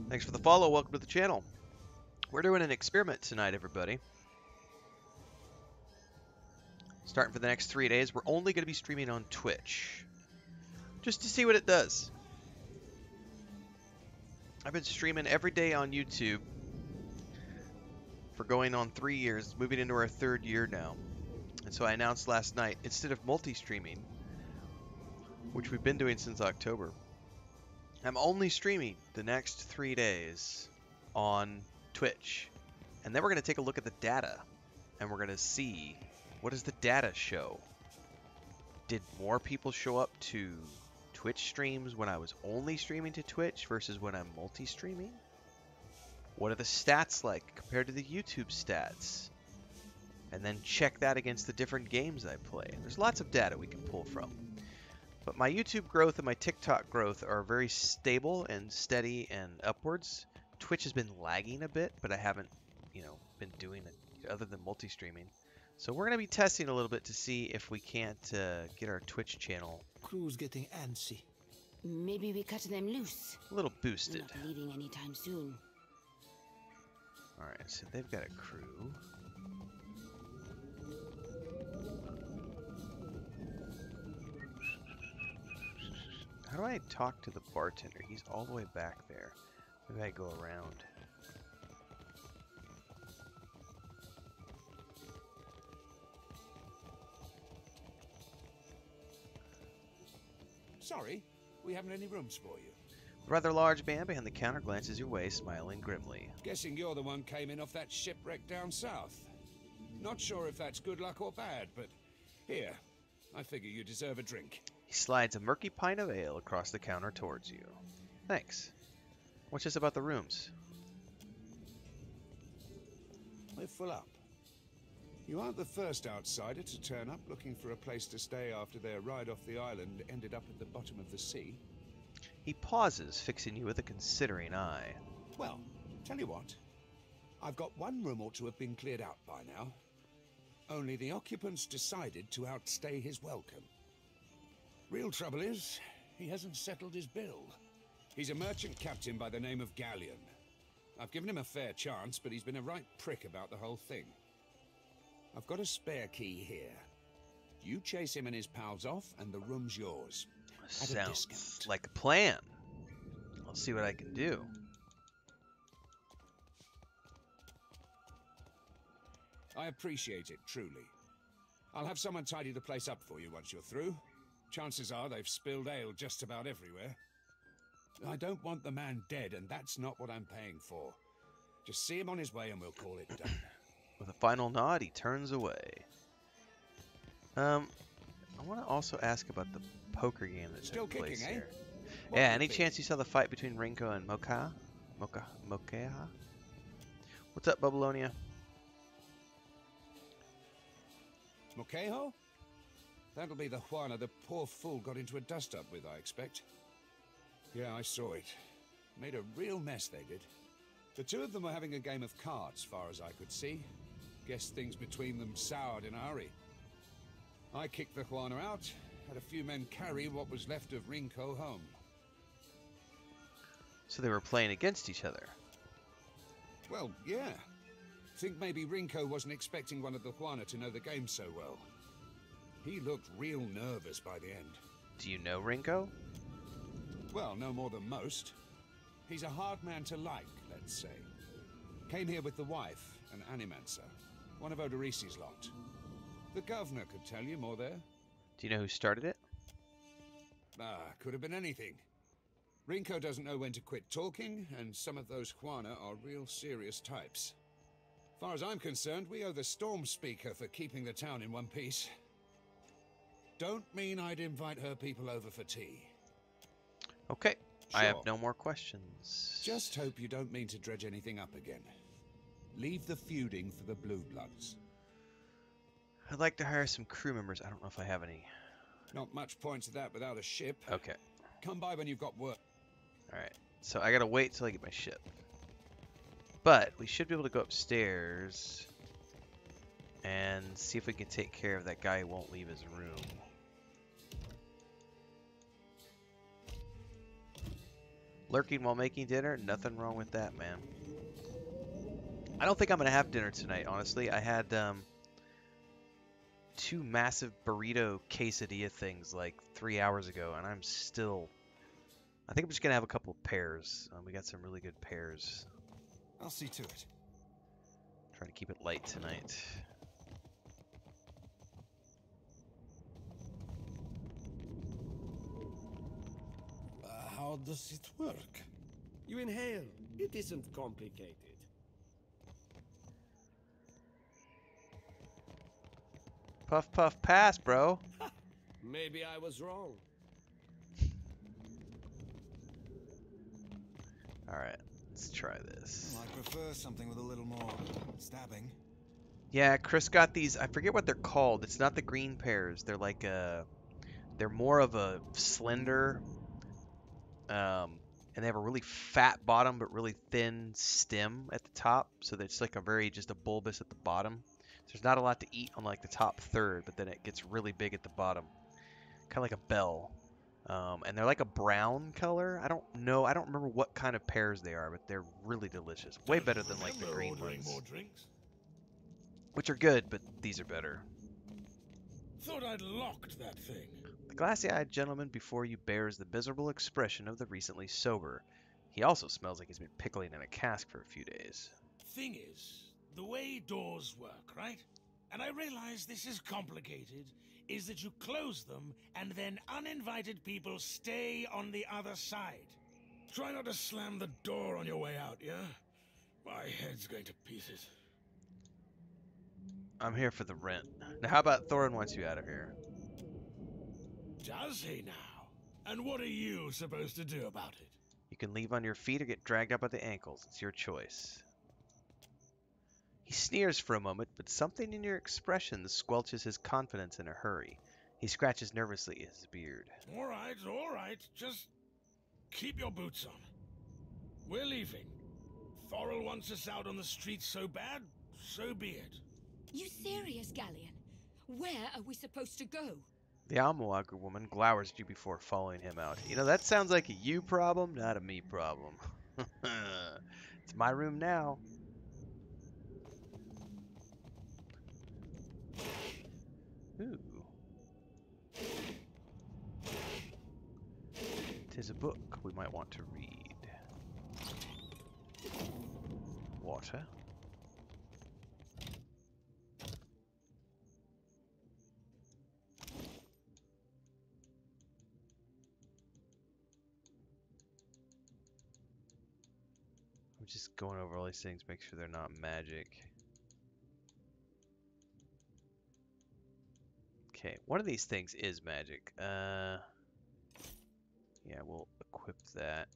Thanks for the follow. Welcome to the channel. We're doing an experiment tonight, everybody. Starting for the next 3 days, we're only going to be streaming on Twitch. Just to see what it does. I've been streaming every day on YouTube for going on 3 years, moving into our 3rd year now. And so I announced last night, instead of multi-streaming, which we've been doing since October, I'm only streaming the next 3 days on Twitch. And then we're going to take a look at the data. And we're going to see, what does the data show? Did more people show up to Twitch streams when I was only streaming to Twitch versus when I'm multi-streaming? What are the stats like compared to the YouTube stats? And then check that against the different games I play. There's lots of data we can pull from. But my YouTube growth and my TikTok growth are very stable and steady and upwards. Twitch has been lagging a bit, but I haven't, been doing it other than multi-streaming. So we're going to be testing a little bit to see if we can't get our Twitch channel Crew's getting antsy. Maybe we cut them loose. a little boosted. Not leaving anytime soon. Alright, so they've got a crew. How do I talk to the bartender? He's all the way back there. Maybe I go around. Sorry, we haven't any rooms for you. A rather large man behind the counter glances your way, smiling grimly. Guessing you're the one came in off that shipwreck down south. Not sure if that's good luck or bad, but here, I figure you deserve a drink. He slides a murky pint of ale across the counter towards you. Thanks. What's this about the rooms? We're full up. You aren't the first outsider to turn up looking for a place to stay after their ride off the island ended up at the bottom of the sea. He pauses, fixing you with a considering eye. Well, tell you what. I've got one room ought to have been cleared out by now. Only the occupants decided to outstay his welcome. Real trouble is, he hasn't settled his bill. He's a merchant captain by the name of Galleon. I've given him a fair chance, but he's been a right prick about the whole thing. I've got a spare key here. You chase him and his pals off, and the room's yours. At a Sounds discount. like a plan. I'll see what I can do. I appreciate it, truly. I'll have someone tidy the place up for you once you're through. Chances are they've spilled ale just about everywhere. I don't want the man dead, and that's not what I'm paying for. Just see him on his way and we'll call it done. With a final nod, he turns away. I want to also ask about the poker game that's Still taking place kicking, eh? here. What Yeah, do you any think? chance you saw the fight between Rinko and Mokeha? What's up, Babylonia? Mokeho? That'll be the Juana the poor fool got into a dust-up with, I expect. Yeah, I saw it. Made a real mess, they did. The two of them were having a game of cards, far as I could see. Guess things between them soured in a hurry. I kicked the Juana out, had a few men carry what was left of Rinko home. So they were playing against each other. Well, yeah. Think maybe Rinko wasn't expecting one of the Juana to know the game so well. He looked real nervous by the end. Do you know Rinko? Well, no more than most. He's a hard man to like, let's say. Came here with the wife, an animancer, one of Odorisi's lot. The governor could tell you more there. Do you know who started it? Could have been anything. Rinko doesn't know when to quit talking, and some of those Juana are real serious types. Far as I'm concerned, we owe the Storm Speaker for keeping the town in one piece. Don't mean I'd invite her people over for tea. Okay. I have Sure. no more questions. Just hope you don't mean to dredge anything up again. Leave the feuding for the Blue Bloods. I'd like to hire some crew members. I don't know if I have any. Not much point to that without a ship. Okay. Come by when you've got work. Alright. So I gotta wait till I get my ship. But we should be able to go upstairs and see if we can take care of that guy who won't leave his room. Lurking while making dinner? Nothing wrong with that, man. I don't think I'm gonna have dinner tonight, honestly. I had two massive burrito quesadilla things like 3 hours ago, and I'm still... I think I'm just gonna have a couple of pears. We got some really good pears. I'll see to it. Trying to keep it light tonight. How does it work? You inhale. It isn't complicated. Puff, puff, pass, bro. Maybe I was wrong. Alright, let's try this. I prefer something with a little more stabbing. Yeah, Chris got these. I forget what they're called. It's not the green pears. They're like they're more of a slender, and they have a really fat bottom but really thin stem at the top. So it's like just a bulbous at the bottom. So there's not a lot to eat on like the top third, but then it gets really big at the bottom, kind of like a bell. And they're like a brown color. I don't know. I don't remember what kind of pears they are, but they're really delicious. Way better than like the green ones. More drinks? Which are good, but these are better. Thought I'd locked that thing. The glassy-eyed gentleman before you bears the miserable expression of the recently sober. He also smells like he's been pickling in a cask for a few days. Thing is, the way doors work, right? And I realize this is complicated, is that you close them and then uninvited people stay on the other side. Try not to slam the door on your way out, yeah? My head's going to pieces. I'm here for the rent. Now how about Thorin wants you out of here? Does he now? And what are you supposed to do about it? You can leave on your feet or get dragged up by the ankles. It's your choice. He sneers for a moment, but something in your expression squelches his confidence in a hurry. He scratches nervously at his beard. All right. Just keep your boots on. We're leaving. Thoril wants us out on the streets so bad, so be it. You serious, Galleon? Where are we supposed to go? The Almoager woman glowers at you before following him out. You know, that sounds like a you problem, not a me problem. It's my room now. Ooh. 'Tis a book we might want to read. Water. I'm just going over all these things, make sure they're not magic. Okay, one of these things is magic. Yeah, we'll equip that.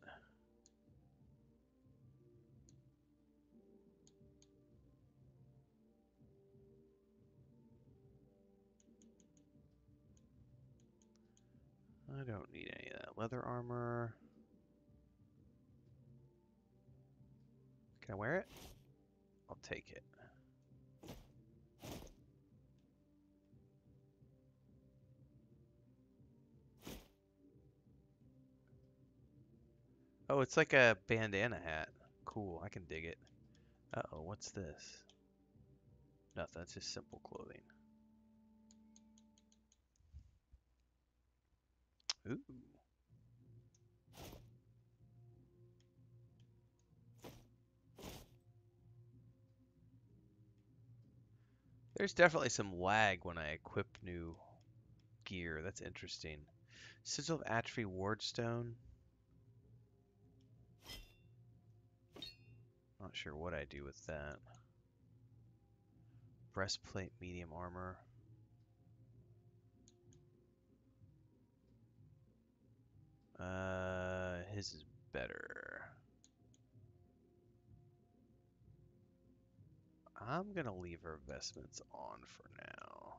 I don't need any of that. Leather armor. Can I wear it? I'll take it. Oh, it's like a bandana hat. Cool, I can dig it. Uh-oh, what's this? Nothing, that's just simple clothing. Ooh. There's definitely some lag when I equip new gear. That's interesting. Sigil of Atrophy Wardstone. Not sure what I do with that. Breastplate, medium armor. His is better. I'm gonna leave her vestments on for now.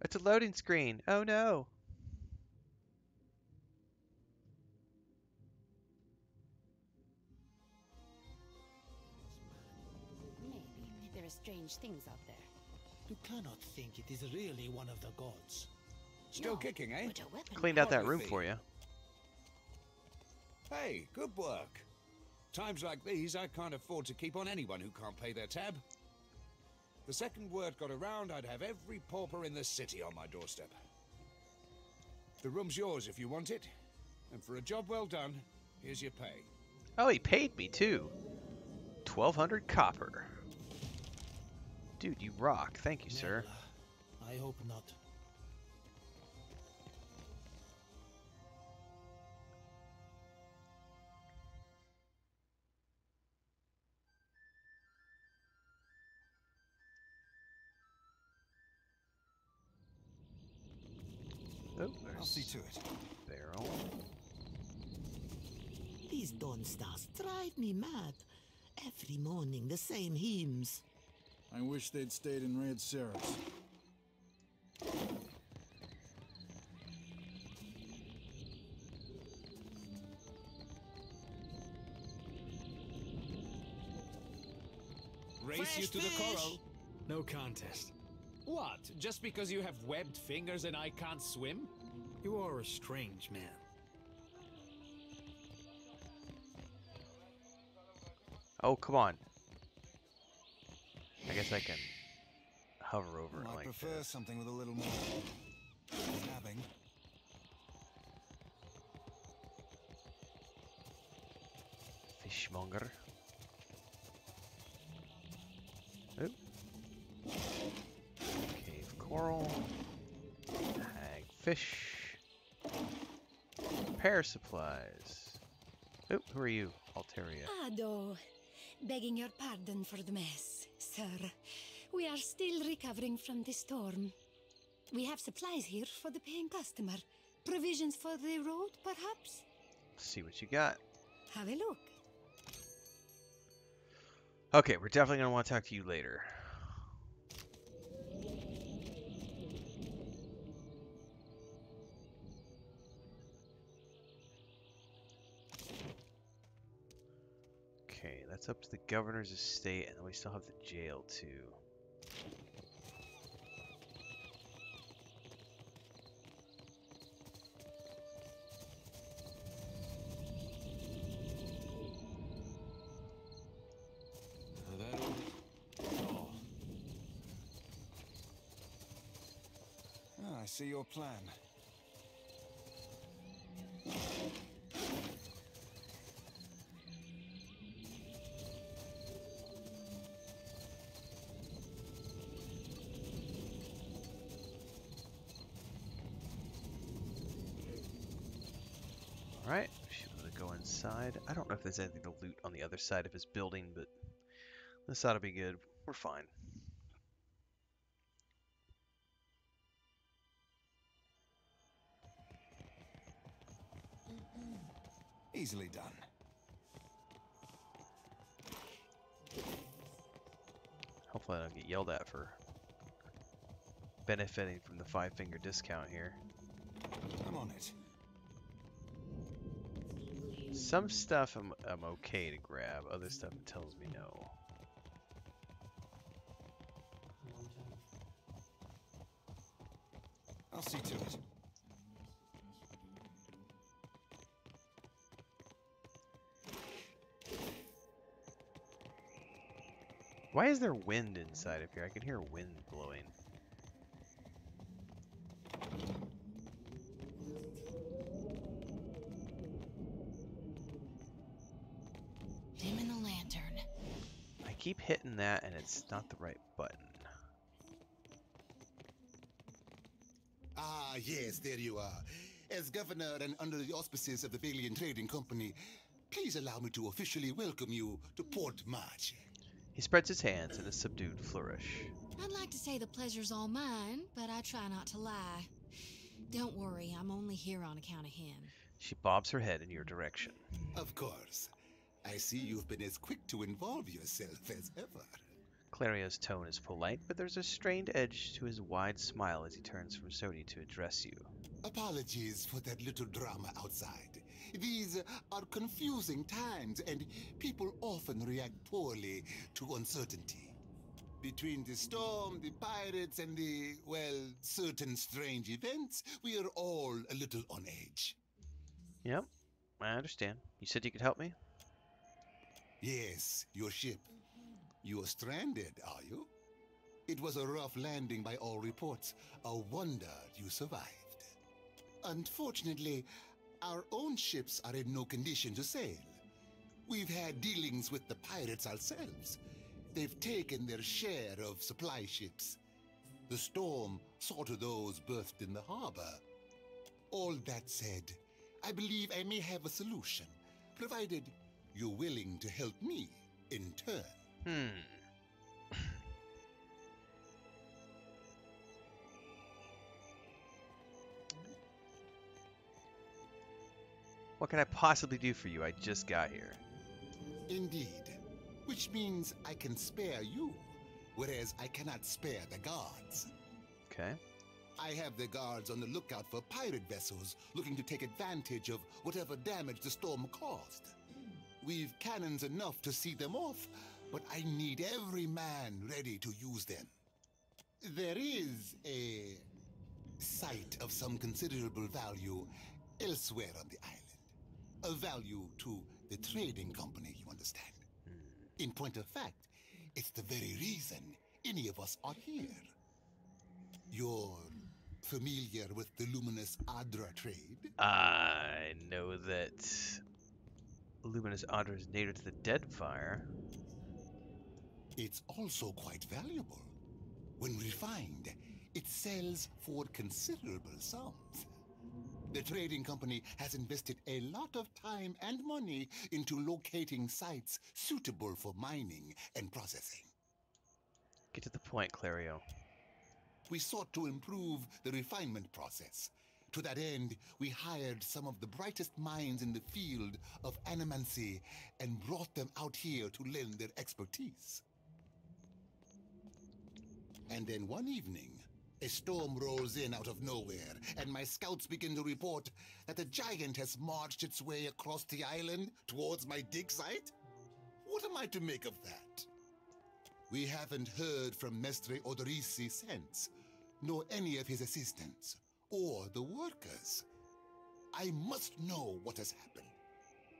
It's a loading screen. Oh no. are strange things out there. You cannot think it is really one of the gods. Still No, kicking, eh? but a weapon. Cleaned out that Hardly room fee. for you. Hey, good work. Times like these, I can't afford to keep on anyone who can't pay their tab. The second word got around, I'd have every pauper in the city on my doorstep. The room's yours if you want it. And for a job well done, here's your pay. Oh, he paid me too. 1,200 copper. Dude, you rock. Thank you, sir. I hope not. Oh, I'll see there's to it. barrel. These dawn stars drive me mad. Every morning the same hymns. I wish they'd stayed in Red Sarah's. Race you to the coral. No contest. What? Just because you have webbed fingers and I can't swim? You are a strange man. Oh, come on. I guess I can hover over it I like prefer this. something with a little more stabbing. Fishmonger. Oop. Cave coral. Hagfish. Repair supplies. Oop, who are you? Alteria. Ado, begging your pardon for the mess, sir. We are still recovering from the storm. We have supplies here for the paying customer. Provisions for the road, perhaps? See what you got. Have a look. Okay, we're definitely going to want to talk to you later. Okay, that's up to the governor's estate, and then we still have the jail, too. Ah, I see your plan. Alright, should be able to go inside. I don't know if there's anything to loot on the other side of his building, but this ought to be good. We're fine. Easily done. Hopefully I don't get yelled at for benefiting from the 5-finger discount here. I'm on it. Some stuff I'm okay to grab, other stuff it tells me no. I'll see to it. Why is there wind inside of here? I can hear wind blowing. Dim in the lantern. I keep hitting that and it's not the right button. Ah, yes, there you are. As governor and under the auspices of the Valian Trading Company, please allow me to officially welcome you to Port March. He spreads his hands in a subdued flourish. I'd like to say the pleasure's all mine, but I try not to lie. Don't worry, I'm only here on account of him. She bobs her head in your direction. Of course. I see you've been as quick to involve yourself as ever. Clario's tone is polite, but there's a strained edge to his wide smile as he turns from Sodi to address you. Apologies for that little drama outside. These are confusing times, and people often react poorly to uncertainty. Between the storm, the pirates, and the, well, certain strange events, we are all a little on edge. Yep, I understand. You said you could help me? Yes, your ship. You're stranded, are you? It was a rough landing by all reports. A wonder you survived. Unfortunately, our own ships are in no condition to sail. We've had dealings with the pirates ourselves. They've taken their share of supply ships. The storm saw to those berthed in the harbor. All that said, I believe I may have a solution, provided you're willing to help me in turn. What can I possibly do for you? I just got here. Indeed. Which means I can spare you, whereas I cannot spare the guards. Okay. I have the guards on the lookout for pirate vessels looking to take advantage of whatever damage the storm caused. We've cannons enough to see them off, but I need every man ready to use them. There is a site of some considerable value elsewhere on the island. A value to the trading company, you understand. In point of fact, it's the very reason any of us are here. You're familiar with the luminous Adra trade? I know that luminous Adra is native to the Deadfire. It's also quite valuable. When refined, it sells for considerable sums. The trading company has invested a lot of time and money into locating sites suitable for mining and processing. Get to the point, Clario. We sought to improve the refinement process. To that end, we hired some of the brightest minds in the field of animancy and brought them out here to lend their expertise. And then one evening, a storm rolls in out of nowhere, and my scouts begin to report that a giant has marched its way across the island towards my dig site. What am I to make of that? We haven't heard from Mestre Odorisi since, nor any of his assistants, or the workers. I must know what has happened.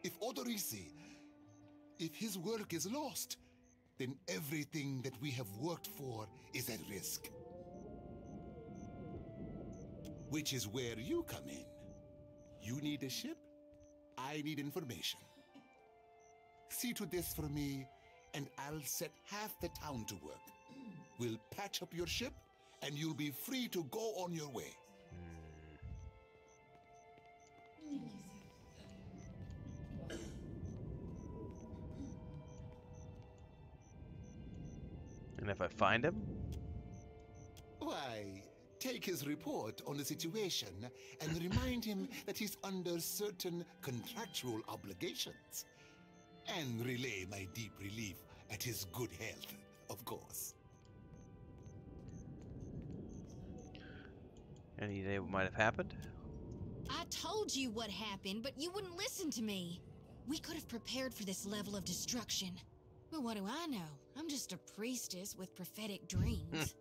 If Odorisi, if his work is lost, then everything that we have worked for is at risk. Which is where you come in. You need a ship, I need information. See to this for me, and I'll set half the town to work. We'll patch up your ship, and you'll be free to go on your way. And if I find him? Why, take his report on the situation and remind him that he's under certain contractual obligations. And relay my deep relief at his good health, of course. Any idea what might have happened? I told you what happened, but you wouldn't listen to me. We could have prepared for this level of destruction. But what do I know? I'm just a priestess with prophetic dreams.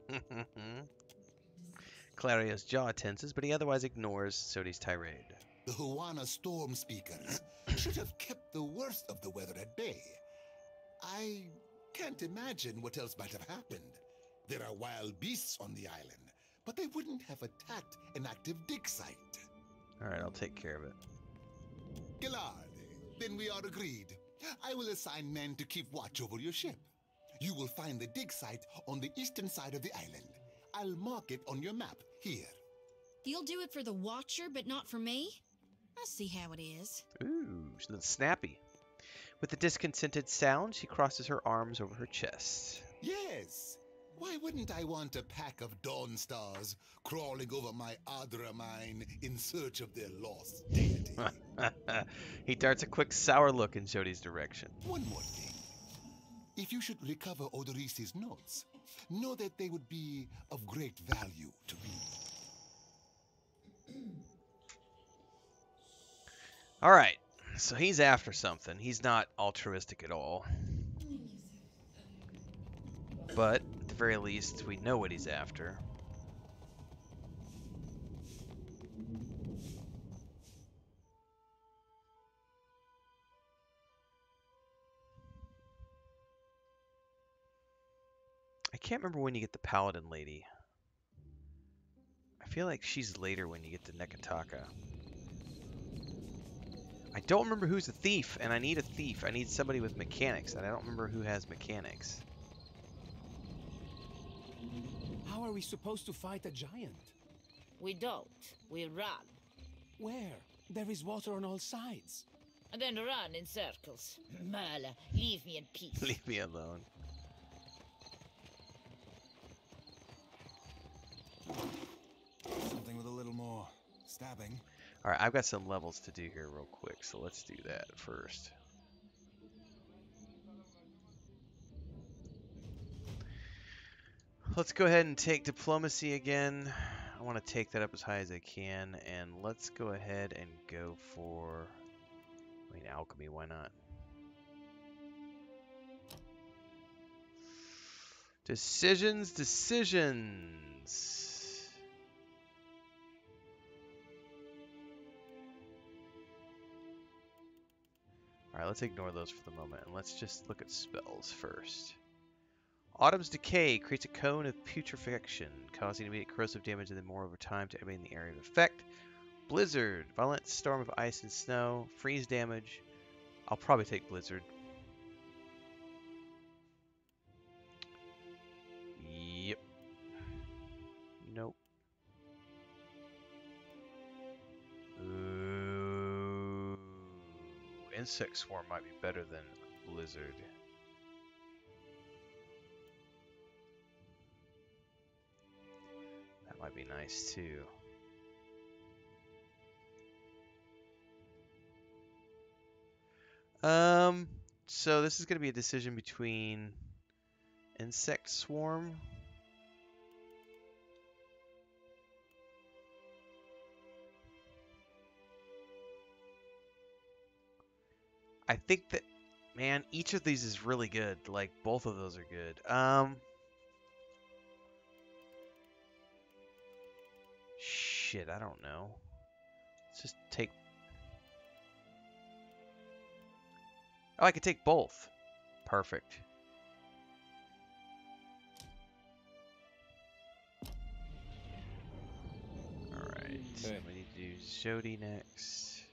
Clario's jaw tenses, but he otherwise ignores Sodi's tirade. The Huana storm speakers should have kept the worst of the weather at bay. I can't imagine what else might have happened. There are wild beasts on the island, but they wouldn't have attacked an active dig site. Alright, I'll take care of it. Gilard, then we are agreed. I will assign men to keep watch over your ship. You will find the dig site on the eastern side of the island. I'll mark it on your map here. You'll do it for the Watcher, but not for me? I see how it is. Ooh, she's a little snappy. With a discontented sound, she crosses her arms over her chest. Yes. Why wouldn't I want a pack of Dawn Stars crawling over my Adra mine in search of their lost deity? He darts a quick sour look in Jodi's direction. One more thing. If you should recover Odorisi's notes, know that they would be of great value to me. Alright, so he's after something. He's not altruistic at all. But At the very least, we know what he's after. I can't remember when you get the Paladin Lady. I feel like she's later when you get to Nekataka. I don't remember who's a thief, and I need a thief. I need somebody with mechanics, and I don't remember who has mechanics. How are we supposed to fight a giant? We don't. We run. Where? There is water on all sides. And then run in circles. Merle, leave me in peace. Leave me alone. Something with a little more stabbing. Alright, I've got some levels to do here real quick, so let's do that first. Let's go ahead and take diplomacy again. I want to take that up as high as I can, and let's go ahead and go for, I mean, alchemy, why not? Decisions, decisions. Alright, let's ignore those for the moment, and let's just look at spells first. Autumn's Decay creates a cone of putrefaction, causing immediate corrosive damage and then more over time to everything in the area of effect. Blizzard, violent storm of ice and snow, freeze damage. I'll probably take Blizzard. Yep. Nope. Ooh. Insect Swarm might be better than Blizzard. That might be nice too. So this is going to be a decision between Insect Swarm. I think that, man, each of these is really good. Like, both of those are good. Shit, I don't know. Let's just take... Oh, I could take both. Perfect. Alright, so we need to do Jody next.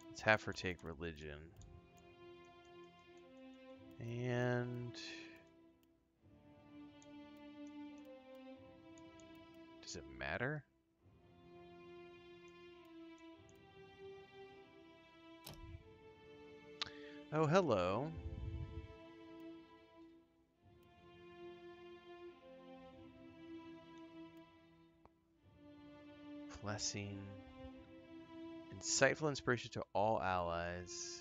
Let's have her take religion. And... does it matter? Oh, hello. Blessing. Insightful inspiration to all allies.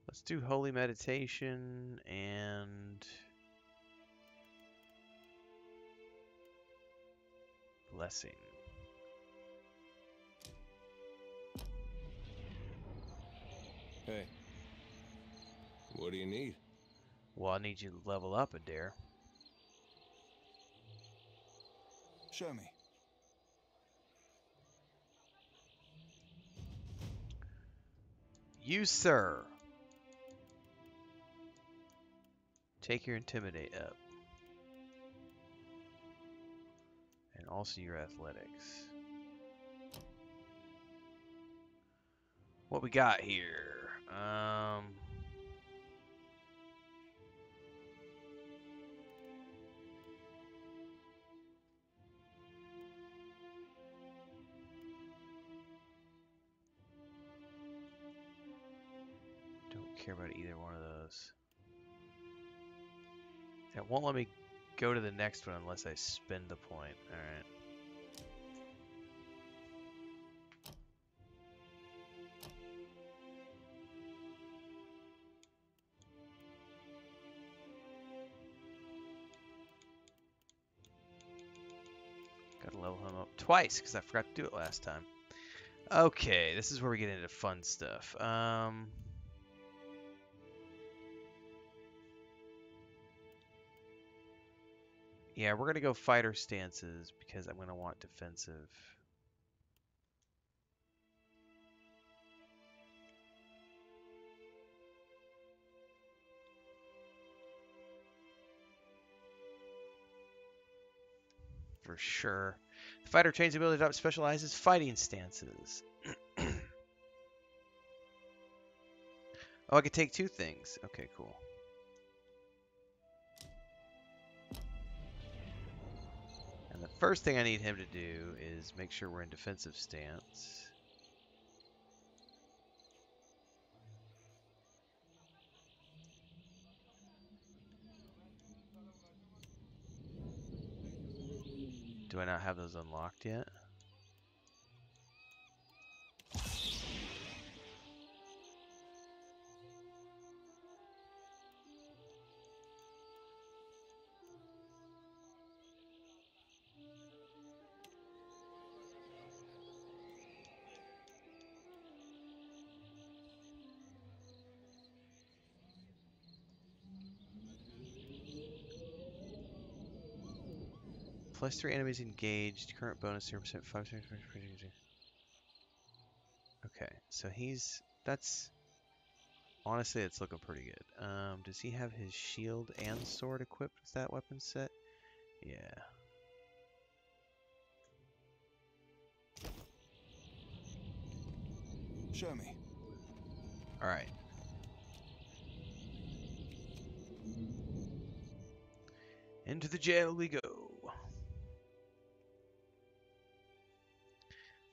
Let's do holy meditation and blessing. Hey, what do you need? Well, I need you to level up, Adair. Show me. You, sir. Take your intimidate up. And also your athletics. What we got here? care about either one of those. It won't let me go to the next one unless I spend the point. Alright. Gotta level him up twice because I forgot to do it last time. Okay, this is where we get into fun stuff. Yeah, we're gonna go fighter stances because I'm gonna want defensive. For sure. The fighter trains the ability to adopt specializes fighting stances. Oh, I could take two things. Okay, cool. And the first thing I need him to do is make sure we're in defensive stance. Do I not have those unlocked yet? +3 enemies engaged. Current bonus 0%. 5%. Okay, so that's honestly, it's looking pretty good. Does he have his shield and sword equipped with that weapon set? Yeah. Show me. All right. Into the jail we go.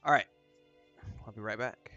All right. I'll be right back.